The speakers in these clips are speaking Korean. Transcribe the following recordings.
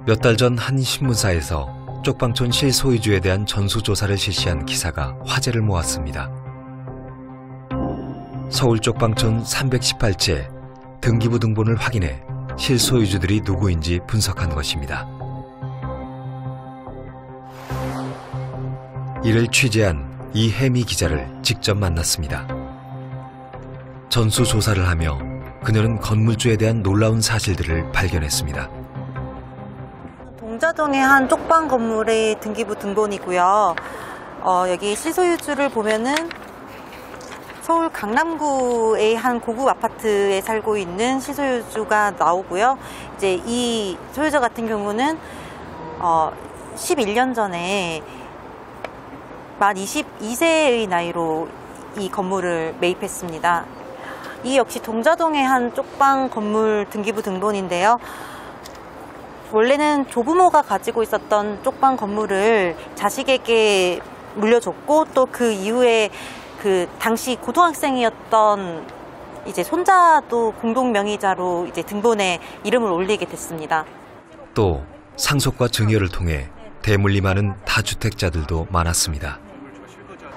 몇 달 전 한 신문사에서 쪽방촌 실소유주에 대한 전수조사를 실시한 기사가 화제를 모았습니다. 서울 쪽방촌 318채 등기부 등본을 확인해 실소유주들이 누구인지 분석한 것입니다. 이를 취재한 이혜미 기자를 직접 만났습니다. 전수조사를 하며 그녀는 건물주에 대한 놀라운 사실들을 발견했습니다. 동자동의 한 쪽방 건물의 등기부 등본이고요. 여기 실소유주를 보면은 서울 강남구의 한 고급 아파트에 살고 있는 실소유주가 나오고요. 이제 이 소유자 같은 경우는 11년 전에 만 22세의 나이로 이 건물을 매입했습니다. 이 역시 동자동의 한 쪽방 건물 등기부 등본인데요. 원래는 조부모가 가지고 있었던 쪽방 건물을 자식에게 물려줬고, 또 그 이후에 그 당시 고등학생이었던 이제 손자도 공동 명의자로 이제 등본에 이름을 올리게 됐습니다. 또 상속과 증여를 통해 대물림하는 다주택자들도 많았습니다.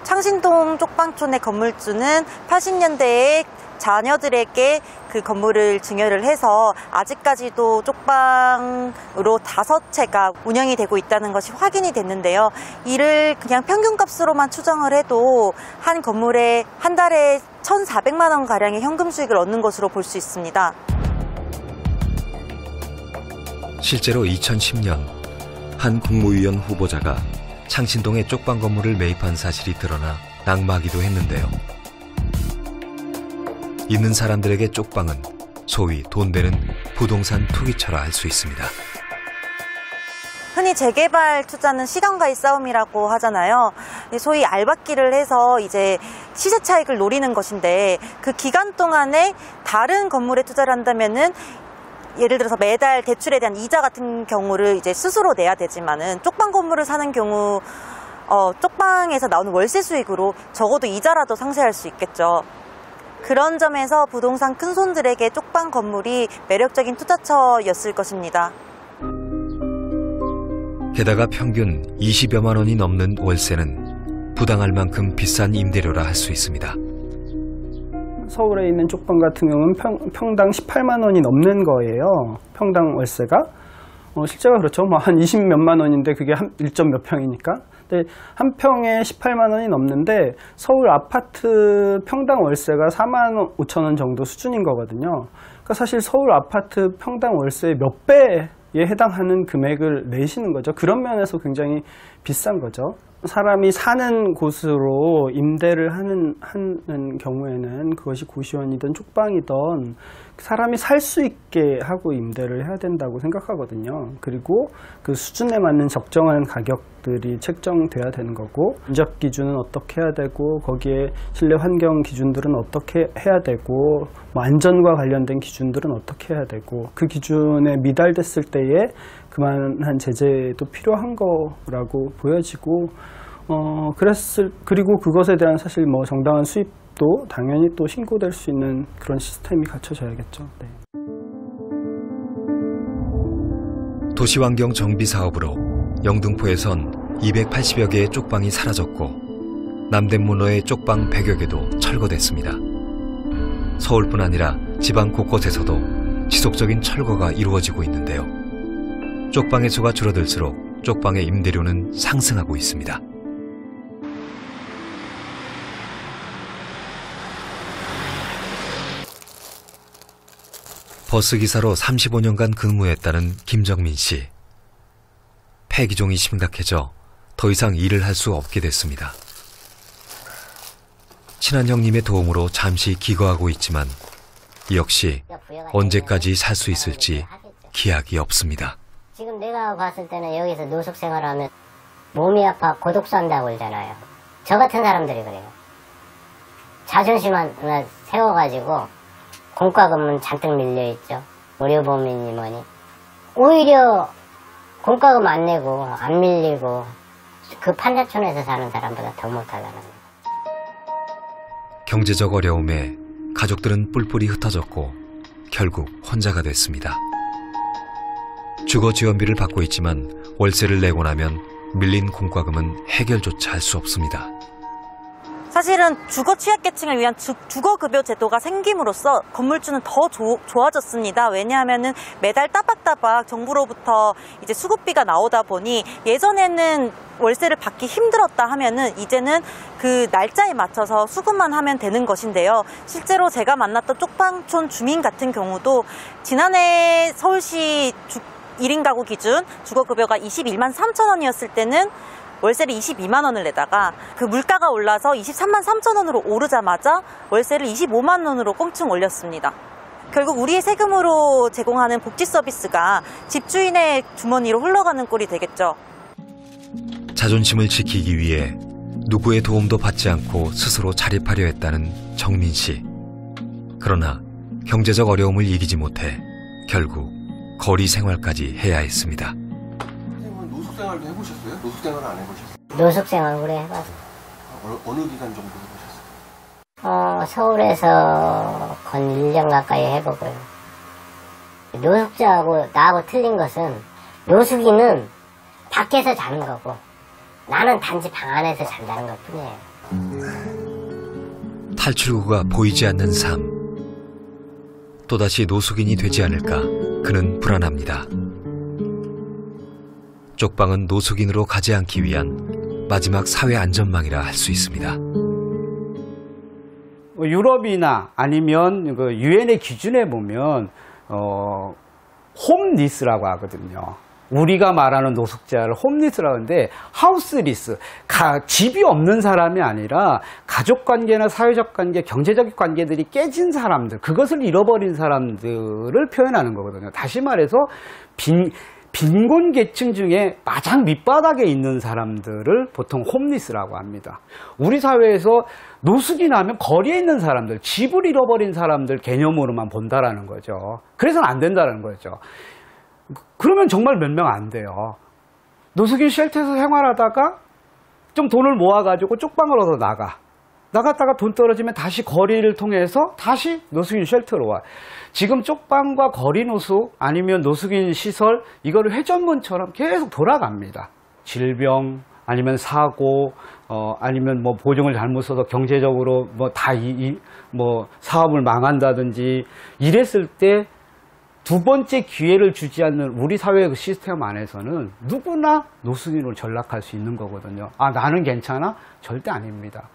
창신동 쪽방촌의 건물주는 80년대에 자녀들에게 그 건물을 증여를 해서 아직까지도 쪽방으로 5채가 운영이 되고 있다는 것이 확인이 됐는데요. 이를 그냥 평균값으로만 추정을 해도 한 건물에 한 달에 1,400만 원 가량의 현금 수익을 얻는 것으로 볼 수 있습니다. 실제로 2010년 한 국무위원 후보자가 창신동에 쪽방 건물을 매입한 사실이 드러나 낙마하기도 했는데요. 있는 사람들에게 쪽방은 소위 돈 되는 부동산 투기처라 할 수 있습니다. 흔히 재개발 투자는 시간과의 싸움이라고 하잖아요. 소위 알박기를 해서 이제 시세 차익을 노리는 것인데, 그 기간 동안에 다른 건물에 투자를 한다면은 예를 들어서 매달 대출에 대한 이자 같은 경우를 이제 스스로 내야 되지만은, 쪽방 건물을 사는 경우 쪽방에서 나오는 월세 수익으로 적어도 이자라도 상쇄할 수 있겠죠. 그런 점에서 부동산 큰손들에게 쪽방 건물이 매력적인 투자처였을 것입니다. 게다가 평균 20여만 원이 넘는 월세는 부당할 만큼 비싼 임대료라 할 수 있습니다. 서울에 있는 쪽방 같은 경우는 평당 18만 원이 넘는 거예요. 평당 월세가. 실제가 그렇죠. 뭐 한 20몇만 원인데 그게 한 1점 몇 평이니까. 근데 한 평에 18만 원이 넘는데 서울 아파트 평당 월세가 4만 5천 원 정도 수준인 거거든요. 그러니까 사실 서울 아파트 평당 월세의 몇 배에 해당하는 금액을 내시는 거죠. 그런 면에서 굉장히 비싼 거죠. 사람이 사는 곳으로 임대를 하는 경우에는 그것이 고시원이든 쪽방이든 사람이 살 수 있게 하고 임대를 해야 된다고 생각하거든요. 그리고 그 수준에 맞는 적정한 가격들이 책정돼야 되는 거고, 인접 기준은 어떻게 해야 되고, 거기에 실내 환경 기준들은 어떻게 해야 되고, 뭐 안전과 관련된 기준들은 어떻게 해야 되고, 그 기준에 미달됐을 때에 그만한 제재도 필요한 거라고 보여지고, 그리고 그것에 대한 사실 뭐 정당한 수입도 당연히 또 신고될 수 있는 그런 시스템이 갖춰져야겠죠. 네. 도시환경 정비 사업으로 영등포에선 280여 개의 쪽방이 사라졌고, 남대문로의 쪽방 100여 개도 철거됐습니다. 서울뿐 아니라 지방 곳곳에서도 지속적인 철거가 이루어지고 있는데요. 쪽방의 수가 줄어들수록 쪽방의 임대료는 상승하고 있습니다. 버스기사로 35년간 근무했다는 김정민 씨. 폐기종이 심각해져 더 이상 일을 할 수 없게 됐습니다. 친한 형님의 도움으로 잠시 기거하고 있지만 역시 언제까지 살 수 있을지 기약이 없습니다. 지금 내가 봤을 때는 여기서 노숙 생활하면 몸이 아파 고독산다고 그러잖아요. 저 같은 사람들이 그래요. 자존심 하나 세워가지고 공과금은 잔뜩 밀려있죠. 의료보험이니 뭐니. 오히려 공과금 안 내고 안 밀리고 그 판자촌에서 사는 사람보다 더 못하다는 거예요. 경제적 어려움에 가족들은 뿔뿔이 흩어졌고 결국 혼자가 됐습니다. 주거지원비를 받고 있지만 월세를 내고 나면 밀린 공과금은 해결조차 할 수 없습니다. 사실은 주거 취약계층을 위한 주거급여 제도가 생김으로써 건물주는 더 좋아졌습니다. 왜냐하면은 매달 따박따박 정부로부터 이제 수급비가 나오다 보니 예전에는 월세를 받기 힘들었다 하면은 이제는 그 날짜에 맞춰서 수급만 하면 되는 것인데요. 실제로 제가 만났던 쪽방촌 주민 같은 경우도 지난해 서울시 1인 가구 기준 주거급여가 21만 3천 원이었을 때는 월세를 22만 원을 내다가 그 물가가 올라서 23만 3천 원으로 오르자마자 월세를 25만 원으로 껑충 올렸습니다. 결국 우리의 세금으로 제공하는 복지 서비스가 집주인의 주머니로 흘러가는 꼴이 되겠죠. 자존심을 지키기 위해 누구의 도움도 받지 않고 스스로 자립하려 했다는 정민 씨. 그러나 경제적 어려움을 이기지 못해 결국 거리 생활까지 해야 했습니다. 노숙생활도 해보셨어요? 노숙생활 안 해보셨어요? 노숙생활 오래 해봤어요. 어느 기간 정도 해보셨어요? 서울에서 건 1년 가까이 해보고요. 노숙자하고 나하고 틀린 것은 노숙인은 밖에서 자는 거고 나는 단지 방 안에서 잔다는 것 뿐이에요. 탈출구가 보이지 않는 삶. 또다시 노숙인이 되지 않을까 그는 불안합니다. 쪽방은 노숙인으로 가지 않기 위한 마지막 사회 안전망이라 할 수 있습니다. 유럽이나 아니면 그 유엔의 기준에 보면 홈리스라고 하거든요. 우리가 말하는 노숙자를 홈리스라고 하는데 하우스리스, 집이 없는 사람이 아니라 가족관계나 사회적 관계, 경제적 관계들이 깨진 사람들, 그것을 잃어버린 사람들을 표현하는 거거든요. 다시 말해서 빈곤 계층 중에 마장 밑바닥에 있는 사람들을 보통 홈리스라고 합니다. 우리 사회에서 노숙인 하면 거리에 있는 사람들, 집을 잃어버린 사람들 개념으로만 본다라는 거죠. 그래서는 안 된다는 거죠. 그러면 정말 몇 명 안 돼요. 노숙인 쉘터에서 생활하다가 좀 돈을 모아가지고 쪽방을 얻어 나갔다가 돈 떨어지면 다시 거리를 통해서 다시 노숙인 쉘터로 와. 지금 쪽방과 거리 노숙 아니면 노숙인 시설 이거를 회전문처럼 계속 돌아갑니다. 질병 아니면 사고 아니면 뭐 보증을 잘못 써서 경제적으로 뭐 사업을 망한다든지 이랬을 때 두 번째 기회를 주지 않는 우리 사회의 시스템 안에서는 누구나 노숙인으로 전락할 수 있는 거거든요. 아, 나는 괜찮아? 절대 아닙니다.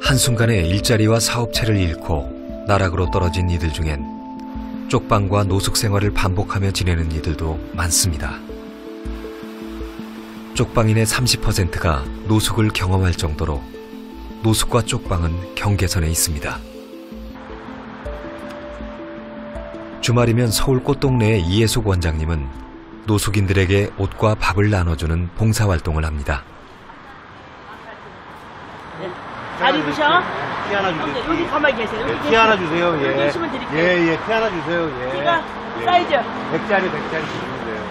한순간에 일자리와 사업체를 잃고 나락으로 떨어진 이들 중엔 쪽방과 노숙 생활을 반복하며 지내는 이들도 많습니다. 쪽방인의 30%가 노숙을 경험할 정도로 노숙과 쪽방은 경계선에 있습니다. 주말이면 서울 꽃동네의 이예숙 원장님은 노숙인들에게 옷과 밥을 나눠주는 봉사활동을 합니다. 잘 입으셔? 티 하나 주세요. 여기 가만히 계세요. 네, 티 하나 주세요. 예. 여기 계시면 드릴게요. 예, 티 하나 주세요. 예. 티가 예. 사이즈. 100짜리 주시면 돼요.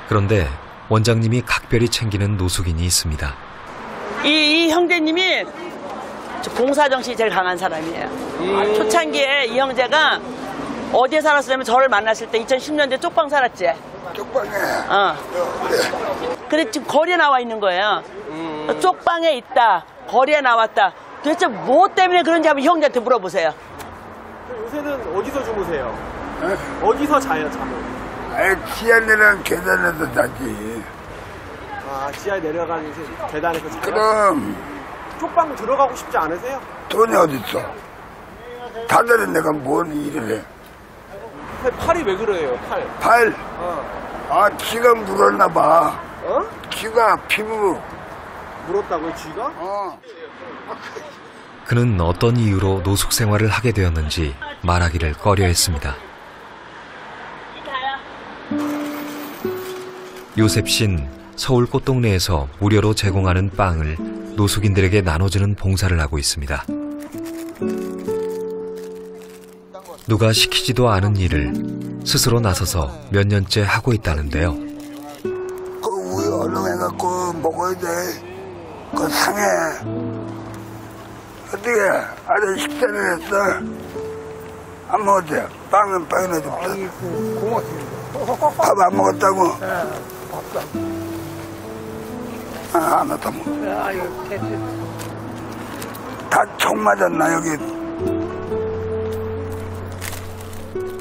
그런데 원장님이 각별히 챙기는 노숙인이 있습니다. 이 형제님이 봉사정신이 제일 강한 사람이에요. 초창기에 이 형제가 어디에 살았으냐면 저를 만났을 때 2010년대 쪽방 살았지? 쪽방에. 근데 지금 거리에 나와 있는 거예요. 쪽방에 있다. 거리에 나왔다. 도대체 뭐 때문에 그런지 한번 형제한테 물어보세요. 요새는 어디서 주무세요? 어디서 자요, 잠을? 지하 내려간 계단에서 자지. 아, 지하에 내려가는 계단에서 자요? 그럼 쪽방 들어가고 싶지 않으세요? 돈이 어딨어? 다들은 내가 뭔 일을 해? 팔이 왜 그래요, 팔? 팔? 쥐가 물었나 봐. 쥐가 피부. 물었다고요, 쥐가? 그는 어떤 이유로 노숙 생활을 하게 되었는지 말하기를 꺼려했습니다. 요셉 씨는 서울 꽃동네에서 무료로 제공하는 빵을 노숙인들에게 나눠주는 봉사를 하고 있습니다. 누가 시키지도 않은 일을 스스로 나서서 몇 년째 하고 있다는데요. 그 우유 얼렁해갖고 먹어야 돼. 그거 상해. 어떻게? 아들 식사를 했어? 안 먹었대요. 빵은 빵이나 좀. 아이고, 고맙습니다. 밥 안 먹었다고? 밥도 안 왔다 먹어. 아유, 됐어. 다 총 맞았나, 여기?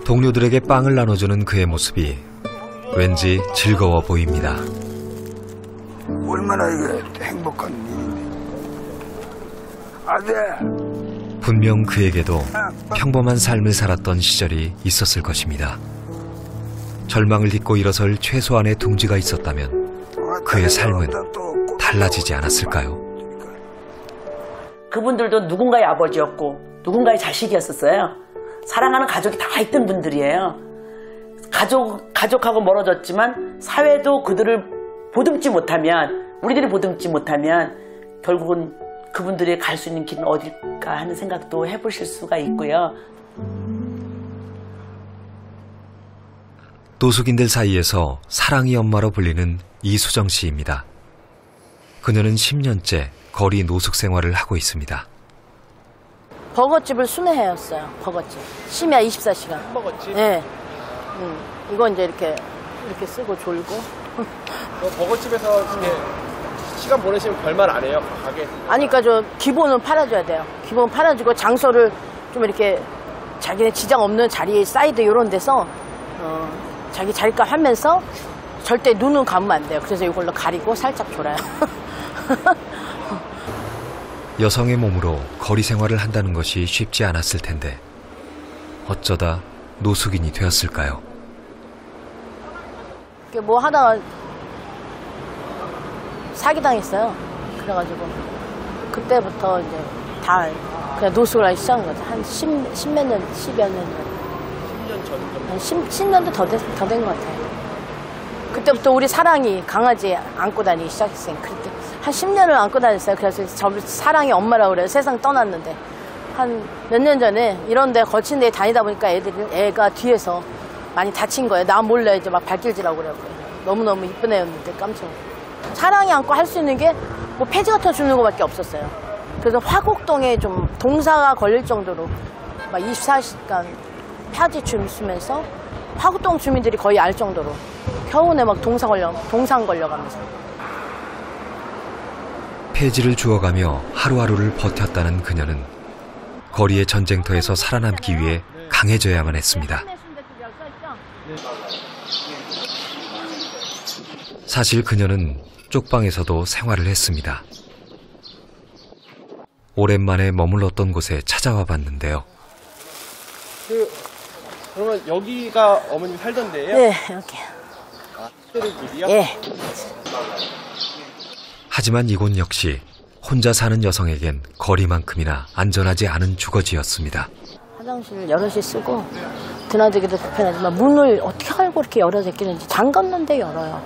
동료들에게 빵을 나눠주는 그의 모습이 왠지 즐거워 보입니다. 얼마나 이게 행복한 일인데. 아들! 분명 그에게도 평범한 삶을 살았던 시절이 있었을 것입니다. 절망을 딛고 일어설 최소한의 둥지가 있었다면 그의 삶은 달라지지 않았을까요? 그분들도 누군가의 아버지였고 누군가의 자식이었었어요. 사랑하는 가족이 다 있던 분들이에요. 가족하고 멀어졌지만 사회도 그들을 보듬지 못하면, 우리들이 보듬지 못하면 결국은 그분들이 갈 수 있는 길은 어딜까 하는 생각도 해보실 수가 있고요. 노숙인들 사이에서 사랑이 엄마로 불리는 이수정 씨입니다. 그녀는 10년째 거리 노숙 생활을 하고 있습니다. 버거집을 순회해였어요. 버거집. 심야 24시간. 버거집? 네. 이건 이제 이렇게 쓰고 졸고. 버거집에서 이렇게 시간 보내시면 별말 안 해요, 가게? 아니, 그러니까 저 기본은 팔아줘야 돼요. 기본 팔아주고 장소를 좀 이렇게 자기네 지장 없는 자리, 사이드 이런 데서 자기 자리값 하면서 절대 눈은 감으면 안 돼요. 그래서 이걸로 가리고 살짝 졸아요. 여성의 몸으로 거리 생활을 한다는 것이 쉽지 않았을 텐데 어쩌다 노숙인이 되었을까요? 뭐 하다가 사기당했어요. 그래가지고 그때부터 이제 다 그냥 노숙을 하기 시작한 거죠. 한 10몇 년, 10여 년 전. 10년 전? 10년도 더 된 것 같아요. 그때부터 우리 사랑이 강아지 안고 다니기 시작했어요. 그때 한 10년을 안고 다녔어요. 그래서 저 사랑이 엄마라고 그래요. 세상 떠났는데. 한 몇 년 전에 이런 데 거친 데 다니다 보니까 애가 뒤에서 많이 다친 거예요. 나 몰래 이제 막 발길질하고 그래갖고. 너무너무 이쁜 애였는데 깜짝. 사랑이 안고 할 수 있는 게 뭐 폐지 같은 거 주는 거밖에 없었어요. 그래서 화곡동에 좀 동사가 걸릴 정도로 막 24시간 폐지 주면서 화곡동 주민들이 거의 알 정도로 겨우내 막 동상 걸려가면서. 폐지를 주워가며 하루하루를 버텼다는 그녀는 거리의 전쟁터에서 살아남기 위해 강해져야만 했습니다. 사실 그녀는 쪽방에서도 생활을 했습니다. 오랜만에 머물렀던 곳에 찾아와 봤는데요. 그러면 여기가 어머님 살던 데예요? 네, 여기. 아, 특별히 집이요? 예. 하지만 이곳 역시 혼자 사는 여성에겐 거리만큼이나 안전하지 않은 주거지였습니다. 화장실 여럿이 쓰고 드나들기도 불편하지만 문을 어떻게 알고 이렇게 열어댔기는지 잠갔는데 열어요.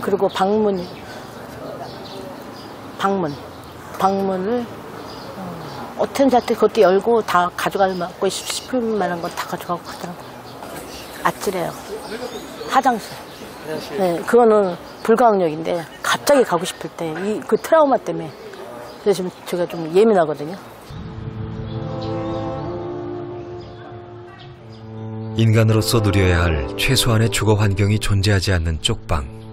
그리고 방문을 어떤 자태 그것도 열고 다 가져갈 만고 싶을 만한 건 다 가져가고 가더라고요. 아찔해요. 화장실. 네, 그거는 불가항력인데 갑자기 가고 싶을 때 그 트라우마 때문에 그래서 지금 제가 좀 예민하거든요. 인간으로서 누려야 할 최소한의 주거 환경이 존재하지 않는 쪽방.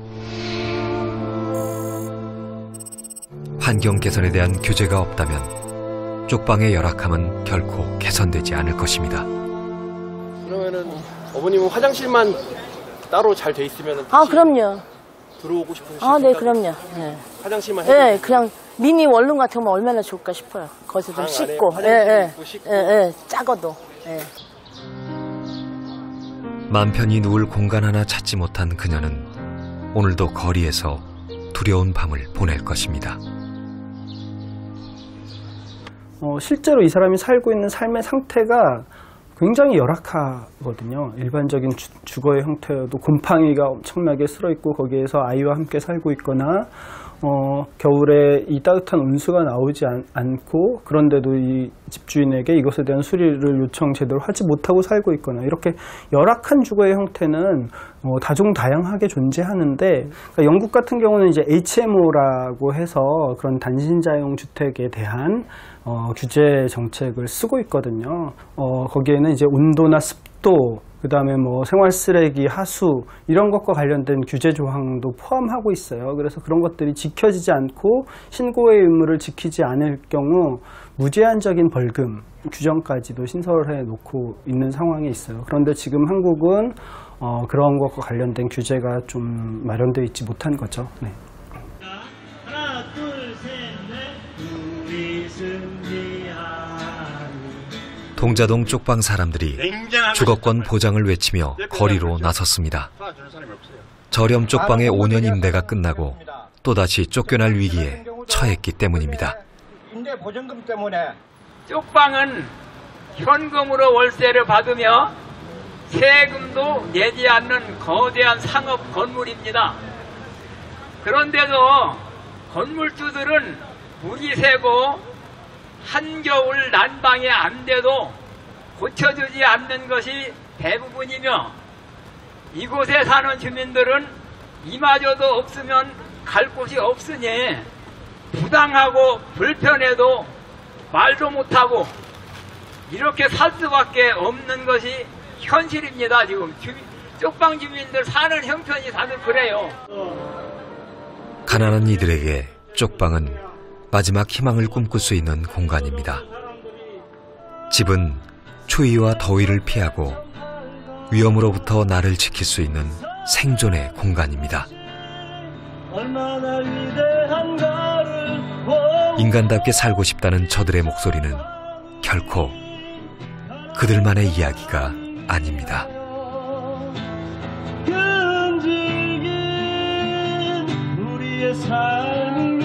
환경 개선에 대한 규제가 없다면 쪽방의 열악함은 결코 개선되지 않을 것입니다. 그러면은 어머님은 화장실만 따로 잘 돼 있으면 그럼요. 들어오고 싶으신 네, 그럼요. 네. 화장실만 네, 그냥 미니 원룸 같은 거 얼마나 좋을까 싶어요. 거기서 좀 씻고, 작아도. 맘 편히 누울 공간 하나 찾지 못한 그녀는 오늘도 거리에서 두려운 밤을 보낼 것입니다. 실제로 이 사람이 살고 있는 삶의 상태가 굉장히 열악하거든요. 일반적인 주거의 형태여도 곰팡이가 엄청나게 쓸어있고 거기에서 아이와 함께 살고 있거나 겨울에 이 따뜻한 온수가 나오지 않고 그런데도 이 집주인에게 이것에 대한 수리를 요청 제대로 하지 못하고 살고 있거나 이렇게 열악한 주거의 형태는 다종다양하게 존재하는데 그러니까 영국 같은 경우는 이제 HMO라고 해서 그런 단신자용 주택에 대한 규제 정책을 쓰고 있거든요. 거기에는 이제 온도나 습도, 그 다음에 뭐 생활 쓰레기, 하수 이런 것과 관련된 규제 조항도 포함하고 있어요. 그래서 그런 것들이 지켜지지 않고 신고의 의무를 지키지 않을 경우 무제한적인 벌금 규정까지도 신설해 놓고 있는 상황에 있어요. 그런데 지금 한국은 그런 것과 관련된 규제가 좀 마련되어 있지 못한 거죠. 네. 하나, 둘, 셋, 넷. 우리 승리하리. 동자동 쪽방 사람들이 주거권 보장을 외치며 거리로 나섰습니다. 저렴 쪽방의 5년 임대가 끝나고 또다시 쫓겨날 위기에 처했기 때문입니다. 임대 보증금 때문에 쪽방은 현금으로 월세를 받으며 세금도 내지 않는 거대한 상업 건물입니다. 그런데도 건물주들은 물이 새고 한겨울 난방이 안 돼도 고쳐주지 않는 것이 대부분이며 이곳에 사는 주민들은 이마저도 없으면 갈 곳이 없으니 부당하고 불편해도 말도 못하고 이렇게 살 수밖에 없는 것이 현실입니다. 지금 쪽방 주민들 사는 형편이 다들 그래요. 가난한 이들에게 쪽방은 마지막 희망을 꿈꿀 수 있는 공간입니다. 집은 추위와 더위를 피하고 위험으로부터 나를 지킬 수 있는 생존의 공간입니다. 인간답게 살고 싶다는 저들의 목소리는 결코 그들만의 이야기가 아닙니다. 우리의 삶을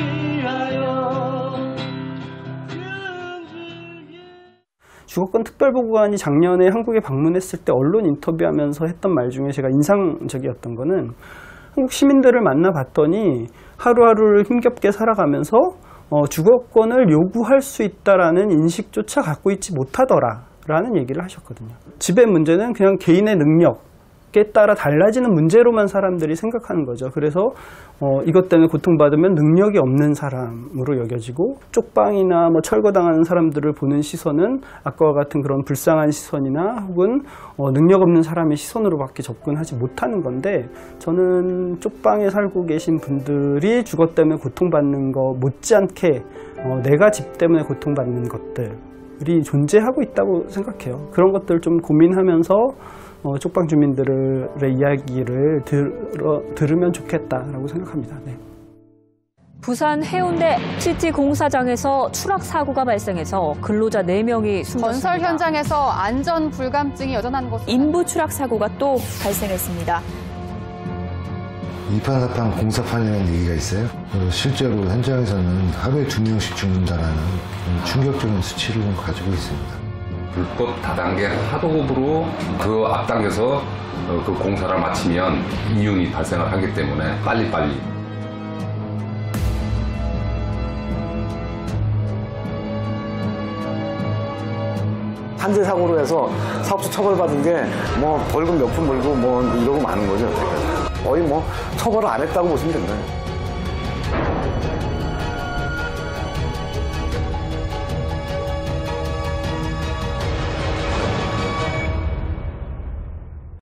주거권 특별보고관이 작년에 한국에 방문했을 때 언론 인터뷰하면서 했던 말 중에 제가 인상적이었던 거는 한국 시민들을 만나봤더니 하루하루를 힘겹게 살아가면서 주거권을 요구할 수 있다라는 인식조차 갖고 있지 못하더라라는 얘기를 하셨거든요. 집의 문제는 그냥 개인의 능력에 따라 달라지는 문제로만 사람들이 생각하는 거죠. 그래서 이것 때문에 고통받으면 능력이 없는 사람으로 여겨지고 쪽방이나 뭐 철거당하는 사람들을 보는 시선은 아까와 같은 그런 불쌍한 시선이나 혹은 능력 없는 사람의 시선으로밖에 접근하지 못하는 건데, 저는 쪽방에 살고 계신 분들이 주거 때문에 고통받는 거 못지않게 내가 집 때문에 고통받는 것들이 존재하고 있다고 생각해요. 그런 것들 좀 고민하면서 쪽방 주민들의 이야기를 들으면 좋겠다라고 생각합니다. 네. 부산 해운대 시티 공사장에서 추락 사고가 발생해서 근로자 4명이 숨졌습니다. 건설 현장에서 안전 불감증이 여전한 곳. 인부 추락 사고가 또 발생했습니다. 이판사판 공사판이라는 얘기가 있어요. 실제로 현장에서는 하루에 2명씩 죽는다는 충격적인 수치를 가지고 있습니다. 불법 다단계 하도급으로 그 앞당겨서 그 공사를 마치면 이윤이 발생을 하기 때문에 빨리빨리. 산재 사고로 해서 사업주 처벌받은 게 뭐 벌금 몇 푼 벌고 뭐 이러고 마는 거죠. 거의 뭐 처벌을 안 했다고 보시면 됩니다.